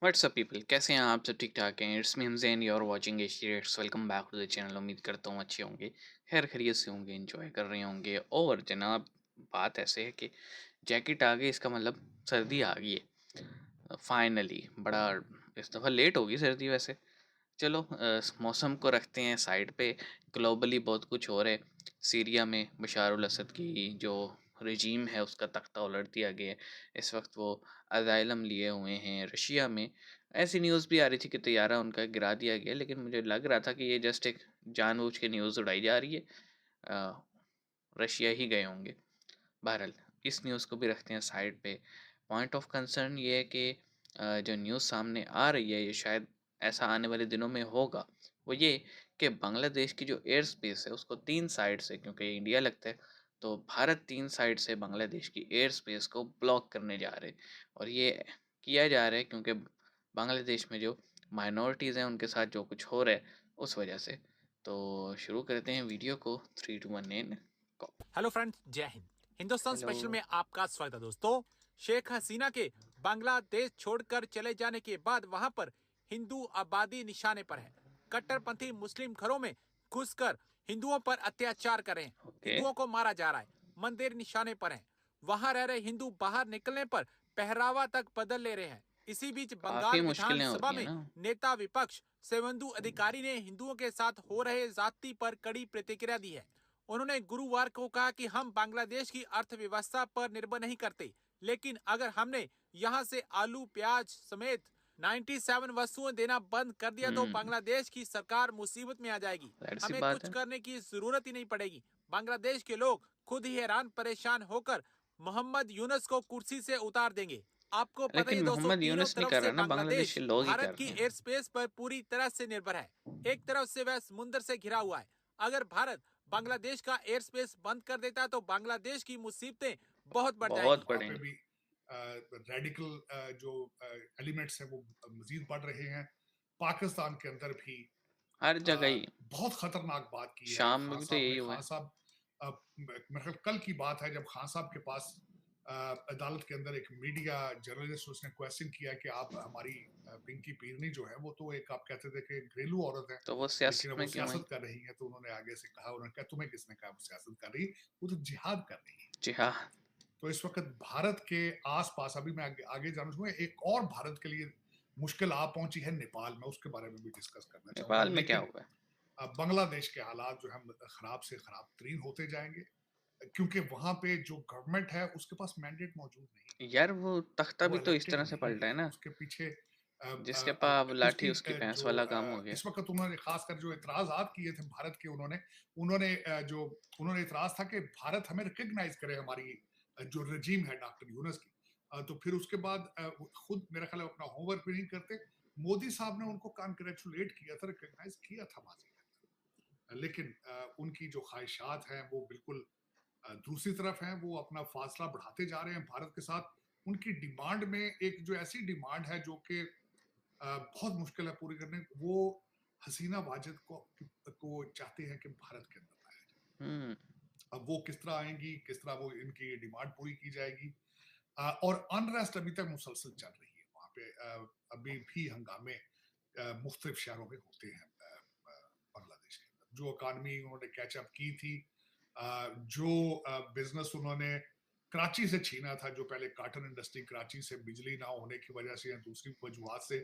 WhatsApp people, कैसे हैं आप? सब ठीक ठाक हैं? It's me Hamzain, you are watching H welcome back to the channel. उम्मीद करता हूँ अच्छे होंगे, खैर खैरियत से होंगे, एंजॉय कर रहे होंगे। और जनाब, बात ऐसे है कि जैकेट आ गई, इसका मतलब सर्दी आ गई है फाइनली। बड़ा इस दफ़ा लेट होगी सर्दी वैसे। चलो मौसम को रखते हैं साइड पे। ग्लोबली बहुत कुछ हो रहा है। सीरिया में बशार उल असद की जो रजीम है उसका तख्ता उलट दिया गया है। इस वक्त वो अज़ाइलम लिए हुए हैं रशिया में। ऐसी न्यूज़ भी आ रही थी कि तैयारा उनका गिरा दिया गया, लेकिन मुझे लग रहा था कि ये जस्ट एक जानबूझ के न्यूज़ उड़ाई जा रही है। अ, रशिया ही गए होंगे। बहरहाल, इस न्यूज़ को भी रखते हैं साइड पे। पॉइंट ऑफ कंसर्न ये है कि जो न्यूज़ सामने आ रही है, ये शायद ऐसा आने वाले दिनों में होगा। वो ये कि बांग्लादेश की जो एयर स्पेस है उसको 3 साइड से, क्योंकि इंडिया लगता है, तो भारत 3 साइड से बांग्लादेश की एयर स्पेस को ब्लॉक करने जा रहे हैं। और ये किया जा रहा है क्योंकि बांग्लादेश में जो माइनॉरिटीज़ हैं उनके साथ जो कुछ हो रहा है उस वजह से। तो शुरू करते हैं वीडियो को। 3 2 1 एंड गो। हेलो फ्रेंड्स, जय हिंद। हिंदुस्तान हेलो। स्पेशल में आपका स्वागत है दोस्तों। शेख हसीना के बांग्लादेश छोड़कर चले जाने के बाद वहां पर हिंदू आबादी निशाने पर है। कट्टरपंथी मुस्लिम घरों में घुसकर हिंदुओं पर अत्याचार कर रहे हैं। ओके। हिंदुओं को मारा जा रहा है। मंदिर निशाने पर हैं। वहां रह रहे हिंदू बाहर निकलने पर पहरावा तक बदल ले रहे हैं। इसी बीच काफ़ी बंगाल मुश्किलें विधानसभा होती हैं में ना। नेता विपक्ष सेवंदु अधिकारी ने हिंदुओं के साथ हो रहे जाति पर कड़ी प्रतिक्रिया दी है। उन्होंने गुरुवार को कहा कि हम बांग्लादेश की अर्थव्यवस्था पर निर्भर नहीं करते, लेकिन अगर हमने यहाँ से आलू प्याज समेत 97 वस्तुएं देना बंद कर दिया तो हुँ, बांग्लादेश की सरकार मुसीबत में आ जाएगी। ज़ाहिर-सी हमें बात कुछ है। करने की जरूरत ही नहीं पड़ेगी। बांग्लादेश के लोग खुद ही हैरान परेशान होकर मोहम्मद यूनुस को कुर्सी से उतार देंगे। आपको पता ही लेकिन है दोस्तों, मोहम्मद तीनों यूनुस नहीं तरफ कर से रहा ना, बांग्लादेश बांग्लादेश के लोग ही भारत कर की रहे हैं। एयर स्पेस पर पूरी तरह से निर्भर है। एक तरफ से वह समुद्र से घिरा हुआ है। अगर भारत बांग्लादेश का एयर स्पेस बंद कर देता है तो बांग्लादेश की मुसीबतें बहुत बढ़ बहुत जाएगी। वहाँ पे बढ़ेंगे। भी रेडिकल जो एलिमेंट्स हैं वो मजीद बढ़ रहे हैं। पाकिस्तान के अंदर भी हर अ, जगह ही। बहुत खतरनाक बात की है शाम में खान भी तो साहब यही ने। हुआ खान है। साहब मेरे ख्याल कल की बात है जब खान साहब के पास अदालत के अंदर एक मीडिया जर्नलिस्ट उसने क्वेश्चन किया कि आप हमारी पिंकी पीरनी जो है वो तो एक आप कहते थे कि घरेलू औरत है, तो वो लेकिन सियासत अब वो में क्यों आई? सियासत कर रही है। तो उन्होंने आगे से कहा, उन्होंने कहा तुम्हें किसने कहा वो सियासत कर रही, वो तो जिहाद कर रही है। जी हाँ। तो इस वक्त भारत के आसपास अभी मैं आगे जाना चाहूंगा, एक और भारत के लिए मुश्किल आ पहुंची है नेपाल में, उसके बारे में भी डिस्कस करना चाहूंगा। नेपाल में क्या लेकिन हुआ है? बांग्लादेश के हालात जो है खराब से खराब तरीन होते जाएंगे, क्योंकि वहां पे जो गवर्नमेंट है उसके पास मैंडेट मौजूद नहीं है, यार वो तख्ता भी वो तो इस इलेक्टेड तरह से नहीं पलटा है। है ना, उसके पीछे जिसके पाव लाठी उसकी उसकी भैंस जो वाला काम हो गया। इस वक्त उन्होंने खासकर जो इतराजात किए थे भारत के, उन्होंने उन्होंने जो उन्होंने इतराज था कि भारत हमें रिकग्नाइज करे हमारी जो रजीम है डॉक्टर यूनस की। तो फिर उसके बाद वो खुद मेरा ख्याल है अपना होमवर्क भी नहीं करते। मोदी साहब ने उनको कॉन्ग्रेचुलेट किया था, रिकग्नाइज किया था माजी के अंदर, लेकिन उनकी जो ख्वाहिशात हैं वो बिल्कुल दूसरी तरफ हैं। वो अपना फासला बढ़ाते जा रहे हैं भारत के साथ। उनकी डिमांड में एक जो ऐसी डिमांड है जो कि बहुत मुश्किल है पूरी करने, वो हसीना वाजिद को चाहते हैं कि भारत के अंदर लाया जाए। हुँ, अब वो किस तरह आएंगी, किस तरह वो इनकी डिमांड पूरी की जाएगी। और अनरेस्ट अभी तक मुसलसल चल रही है वहां पे। अभी भी हंगामे मुख्तलिफ शहरों में होते हैं बांग्लादेश के अंदर। जो इकानमी उन्होंने कैचअप की थी, जो बिजनेस उन्होंने कराची से छीना था, जो पहले कॉटन इंडस्ट्री कराची से बिजली ना होने की वजह से या दूसरी वजूहत से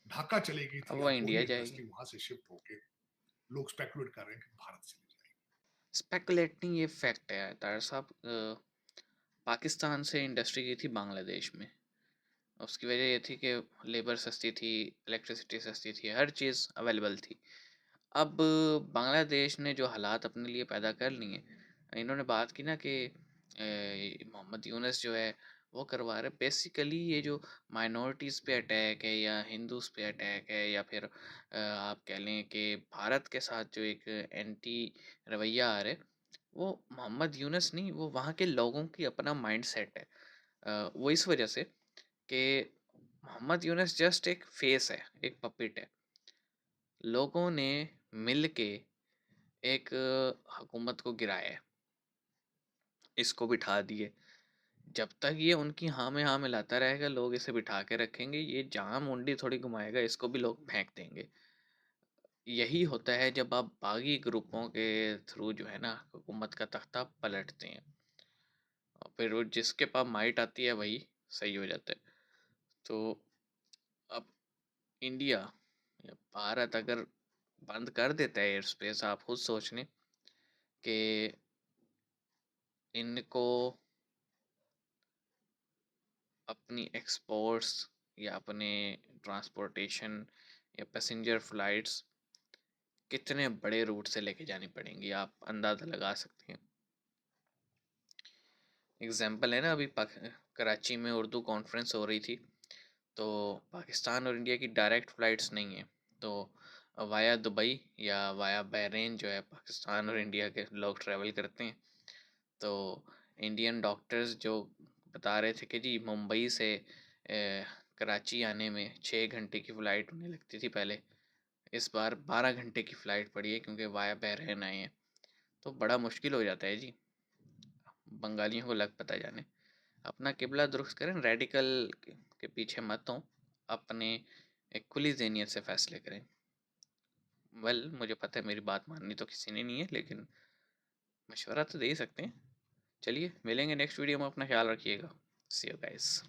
ढाका चली गई अब थी, वो अब वही इंडिया जाएगी। इंडस्ट्री वहां से शिफ्ट होके लोग स्पेकुलेट कर रहे हैं कि भारत से ले जाएगी। स्पेकुलेट नहीं, ये फैक्ट है तार साहब। पाकिस्तान से इंडस्ट्री गई थी बांग्लादेश में। उसकी वजह ये थी कि लेबर सस्ती थी, इलेक्ट्रिसिटी सस्ती थी, हर चीज़ अवेलेबल थी। अब बांग्लादेश ने जो हालात अपने लिए पैदा कर लिए, इन्होंने बात की ना कि मोहम्मद यूनुस जो है वो करवा रहे। बेसिकली ये जो माइनॉरिटीज़ पे अटैक है या हिंदूज़ पे अटैक है, या फिर आप कह लें कि भारत के साथ जो एक एंटी रवैया आ रहा है, वो मोहम्मद यूनुस नहीं, वो वहाँ के लोगों की अपना माइंडसेट है। वो इस वजह से कि मोहम्मद यूनुस जस्ट एक फेस है, एक पपेट है। लोगों ने मिल के एक हुकूमत को गिराया है। इसको बिठा दिए। जब तक ये उनकी हाँ में हाँ मिलाता रहेगा, लोग इसे बिठा के रखेंगे, ये जहाँ मुंडी थोड़ी घुमाएगा इसको भी लोग फेंक देंगे। यही होता है जब आप बागी ग्रुपों के थ्रू जो है ना हुकूमत का तख्ता पलटते हैं, और फिर वो जिसके पास माइट आती है वही सही हो जाता है। तो अब इंडिया या भारत अगर बंद कर देता है एयर स्पेस, आप खुद सोच लें कि इनको अपनी एक्सपोर्ट्स या अपने ट्रांसपोर्टेशन या पैसेंजर फ्लाइट्स कितने बड़े रूट से लेके जानी पड़ेंगी, आप अंदाज़ा लगा सकते हैं। एग्जाम्पल है ना, अभी कराची में उर्दू कॉन्फ्रेंस हो रही थी, तो पाकिस्तान और इंडिया की डायरेक्ट फ़्लाइट्स नहीं है, तो वाया दुबई या वाया बहरीन जो है पाकिस्तान और इंडिया के लोग ट्रैवल करते हैं। तो इंडियन डॉक्टर्स जो बता रहे थे कि जी मुंबई से कराची आने में 6 घंटे की फ़्लाइट होने लगती थी पहले, इस बार 12 घंटे की फ़्लाइट पड़ी है क्योंकि वाया बहरीन आए हैं। तो बड़ा मुश्किल हो जाता है जी, बंगालियों को लग पता जाने। अपना किबला दुरुस्त करें, रेडिकल के पीछे मत हों, अपने एक खुली ज़हनियत से फ़ैसले करें। मुझे पता है मेरी बात माननी तो किसी ने नहीं है, लेकिन मशवरा तो दे ही सकते हैं। चलिए मिलेंगे नेक्स्ट वीडियो में, अपना ख्याल रखिएगा। सी यू गाइस।